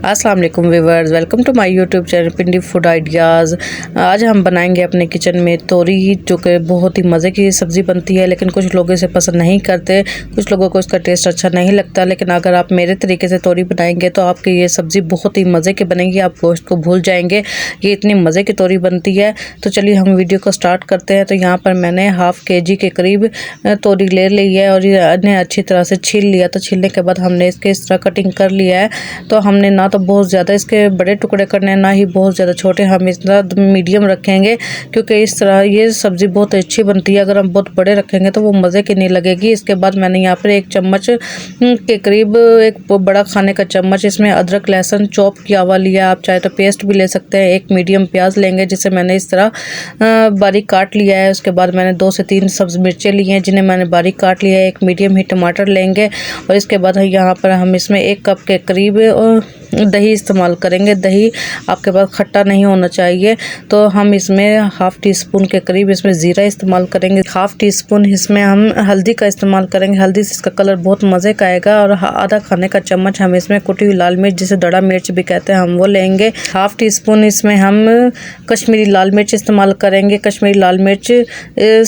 अस्सलाम वालेकुम viewers, welcome to my YouTube channel Pindi food ideas. आज हम बनाएंगे अपने किचन में तोरी, जो कि बहुत ही मज़े की सब्ज़ी बनती है, लेकिन कुछ लोग इसे पसंद नहीं करते, कुछ लोगों को इसका टेस्ट अच्छा नहीं लगता। लेकिन अगर आप मेरे तरीके से तोरी बनाएंगे तो आपकी ये सब्ज़ी बहुत ही मज़े की बनेगी, आप गोश्त को भूल जाएंगे। ये इतनी मज़े की तोरी बनती है। तो चलिए हम वीडियो को स्टार्ट करते हैं। तो यहाँ पर मैंने हाफ़ kg के करीब तोरी ले ली है और इन्हें अच्छी तरह से छील लिया। तो छीलने के बाद हमने इसके इस तरह कटिंग कर लिया है। तो हमने ना तो बहुत ज़्यादा इसके बड़े टुकड़े करने हैं, ना ही बहुत ज़्यादा छोटे, हम इस तरह मीडियम रखेंगे, क्योंकि इस तरह ये सब्ज़ी बहुत अच्छी बनती है। अगर हम बहुत बड़े रखेंगे तो वो मज़े की नहीं लगेगी। इसके बाद मैंने यहाँ पर 1 चम्मच के करीब, एक बड़ा खाने का चम्मच, इसमें अदरक लहसुन चॉप किया हुआ लिया। आप चाहे तो पेस्ट भी ले सकते हैं। 1 मीडियम प्याज लेंगे जिसे मैंने इस तरह बारीक काट लिया है। उसके बाद मैंने 2 से 3 सब्ज़ मिर्चें ली हैं जिन्हें मैंने बारीक काट लिया है। 1 मीडियम ही टमाटर लेंगे और इसके बाद यहाँ पर हम इसमें 1 कप के करीब दही इस्तेमाल करेंगे। दही आपके पास खट्टा नहीं होना चाहिए। तो हम इसमें हाफ़ टी स्पून के करीब इसमें ज़ीरा इस्तेमाल करेंगे। हाफ़ टी स्पून इसमें हम हल्दी का इस्तेमाल करेंगे। हल्दी से इसका कलर बहुत मज़े का आएगा। और आधा खाने का चम्मच हम इसमें कुटी हुई लाल मिर्च, जिसे दड़ा मिर्च भी कहते हैं, हम वो लेंगे। हाफ़ टी स्पून इसमें हम कश्मीरी लाल मिर्च इस्तेमाल करेंगे। कश्मीरी लाल मिर्च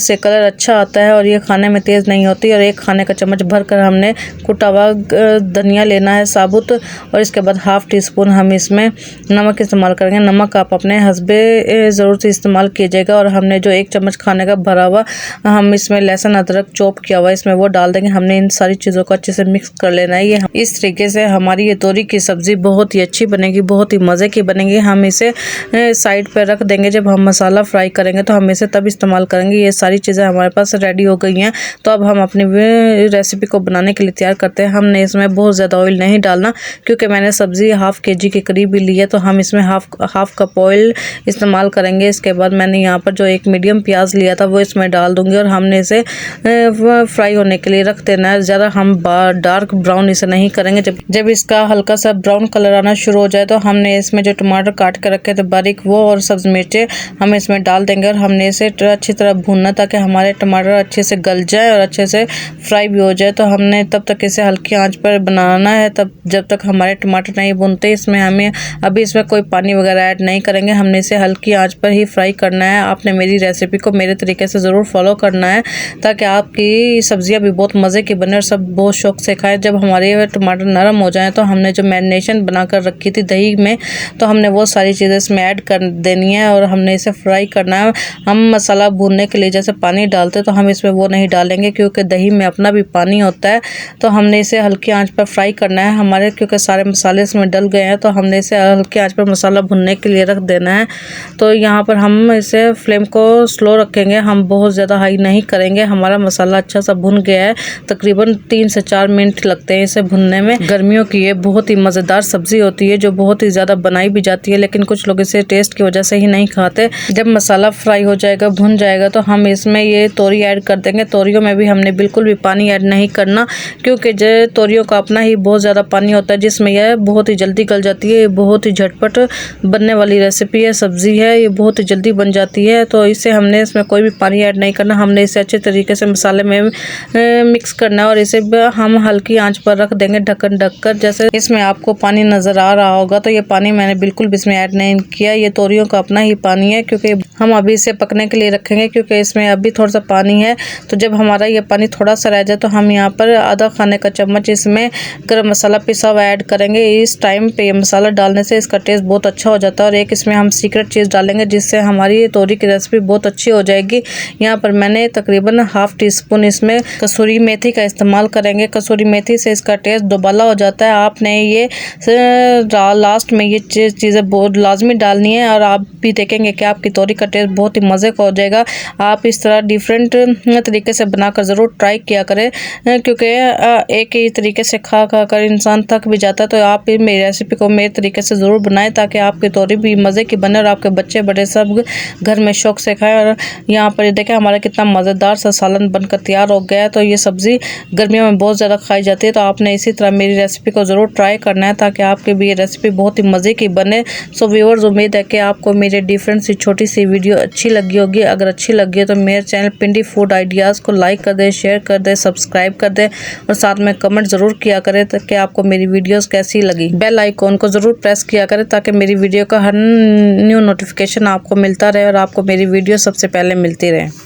से कलर अच्छा आता है और ये खाने में तेज़ नहीं होती। और 1 खाने का चम्मच भर कर हमने कुटा हुआ धनिया लेना है साबुत। और इसके बाद हाफ़ टी स्पून हम इसमें नमक इस्तेमाल करेंगे। नमक आप अपने हस्बे ज़रूर से इस्तेमाल कीजिएगा। और हमने जो 1 चम्मच खाने का भरा हुआ हम इसमें लहसुन अदरक चॉप किया हुआ इसमें वो डाल देंगे। हमने इन सारी चीज़ों को अच्छे से मिक्स कर लेना है। ये इस तरीके से हमारी ये तोरी की सब्ज़ी बहुत ही अच्छी बनेगी, बहुत ही मज़े की बनेगी। हम इसे साइड पर रख देंगे। जब हम मसाला फ्राई करेंगे तो हम इसे तब इस्तेमाल करेंगे। ये सारी चीज़ें हमारे पास रेडी हो गई हैं। तो अब हम अपनी रेसिपी को बनाने के लिए तैयार करते हैं। हमने इसमें बहुत ज़्यादा ऑयल नहीं डालना, क्योंकि मैंने सब्ज़ी हाफ़ kg के करीब ही ली है। तो हम इसमें हाफ कप ऑयल इस्तेमाल करेंगे। इसके बाद मैंने यहाँ पर जो 1 मीडियम प्याज लिया था वो इसमें डाल दूंगी और हमने इसे फ्राई होने के लिए रख देना है। ज़्यादा हम डार्क ब्राउन इसे नहीं करेंगे। जब इसका हल्का सा ब्राउन कलर आना शुरू हो जाए तो हमने इसमें जो टमाटर काट के रखे थे बारीक वो और सब्ज़ मिर्चें हम इसमें डाल देंगे। और हमने इसे अच्छी तरह भूनना ताकि हमारे टमाटर अच्छे से गल जाए और अच्छे से फ्राई भी हो जाए। तो हमने तब तक इसे हल्की आंच पर बनाना है, तब जब तक हमारे टमाटर नहीं भूनते। इसमें हमें अभी इसमें कोई पानी वगैरह ऐड नहीं करेंगे। हमने इसे हल्की आंच पर ही फ्राई करना है। आपने मेरी रेसिपी को मेरे तरीके से ज़रूर फॉलो करना है, ताकि आपकी सब्जियां भी बहुत मज़े की बने और सब बहुत शौक से खाएं। जब हमारे टमाटर नरम हो जाएं तो हमने जो मैरिनेशन बनाकर रखी थी दही में, तो हमने वो सारी चीज़ें इसमें ऐड कर देनी है और हमने इसे फ्राई करना है। हम मसाला भूनने के लिए जैसे पानी डालते तो हम इसमें वो नहीं डालेंगे, क्योंकि दही में अपना भी पानी होता है। तो हमने इसे हल्की आंच पर फ्राई करना है। हमारे क्योंकि सारे मसाले इसमें डल गए हैं तो हमने इसे हल्की आंच पर मसाला भुनने के लिए रख देना है। तो यहाँ पर हम इसे फ्लेम को स्लो रखेंगे, हम बहुत ज़्यादा हाई नहीं करेंगे। हमारा मसाला अच्छा सा भुन गया है। तकरीबन 3 से 4 मिनट लगते हैं इसे भुनने में। गर्मियों की ये बहुत ही मज़ेदार सब्ज़ी होती है जो बहुत ही ज़्यादा बनाई भी जाती है, लेकिन कुछ लोग इसे टेस्ट की वजह से ही नहीं खाते। जब मसाला फ्राई हो जाएगा, भुन जाएगा, तो हम इसमें ये तोरी ऐड कर देंगे। तोरियों में भी हमने बिल्कुल भी पानी ऐड नहीं करना, क्योंकि जो तोरियों का अपना ही बहुत ज़्यादा पानी होता है, जिसमें यह बहुत ही जल्दी गल जाती है। ये बहुत ही झटपट बनने वाली रेसिपी है, सब्ज़ी है, ये बहुत ही जल्दी बन जाती है। तो इसे हमने इसमें कोई भी पानी ऐड नहीं करना। हमने इसे अच्छे तरीके से मसाले में मिक्स करना है और इसे हम हल्की आंच पर रख देंगे ढक्कन ढककर। जैसे इसमें आपको पानी नज़र आ रहा होगा, तो ये पानी मैंने बिल्कुल भी इसमें ऐड नहीं किया। ये तोरियों का अपना ही पानी है, क्योंकि हम अभी इसे पकने के लिए रखेंगे, क्योंकि इसमें अभी थोड़ा सा पानी है। तो जब हमारा ये पानी थोड़ा सा रह जाए तो हम यहाँ पर आधा खाने का चम्मच इसमें गरम मसाला पिसा हुआ ऐड करेंगे। इस टाइम पे ये मसाला डालने से इसका टेस्ट बहुत अच्छा हो जाता है। और एक इसमें हम सीक्रेट चीज़ डालेंगे जिससे हमारी ये तोरी की रेसिपी बहुत अच्छी हो जाएगी। यहाँ पर मैंने तकरीबन हाफ़ टी स्पून इसमें कसूरी मेथी का इस्तेमाल करेंगे। कसूरी मेथी से इसका टेस्ट दोबाला हो जाता है। आपने ये लास्ट में ये चीज़ें बहुत लाजमी डालनी है और आप भी देखेंगे कि आपकी तोरी का टेस्ट बहुत ही मज़े का हो जाएगा। आप इस तरह डिफरेंट तरीके से बनाकर ज़रूर ट्राई किया करें, क्योंकि एक ही तरीके से खा कर इंसान थक भी जाता है। तो आप मेरी रेसिपी को मेरे तरीके से ज़रूर बनाएं, ताकि आपकी तोरी भी मज़े की बने और आपके बच्चे बड़े सब घर में शौक से खाएं। और यहाँ पर देखें हमारा कितना मज़ेदार सा सालन बनकर तैयार हो गया है। तो ये सब्ज़ी गर्मियों में बहुत ज़्यादा खाई जाती है। तो आपने इसी तरह मेरी रेसिपी को ज़रूर ट्राई करना है, ताकि आपकी भी ये रेसिपी बहुत ही मज़े की बने। सो व्यूअर्स, उम्मीद है कि आपको मेरी डिफरेंट सी छोटी सी वीडियो अच्छी लगी होगी। अगर अच्छी लगी है तो मेरे चैनल पिंडी फूड आइडियाज़ को लाइक कर दें, शेयर कर दें, सब्सक्राइब कर दें और साथ में कमेंट ज़रूर किया करें कि आपको मेरी वीडियोज़ कैसी लगी। बेल आइकॉन को ज़रूर प्रेस किया करें ताकि मेरी वीडियो का हर न्यू नोटिफिकेशन आपको मिलता रहे और आपको मेरी वीडियो सबसे पहले मिलती रहे।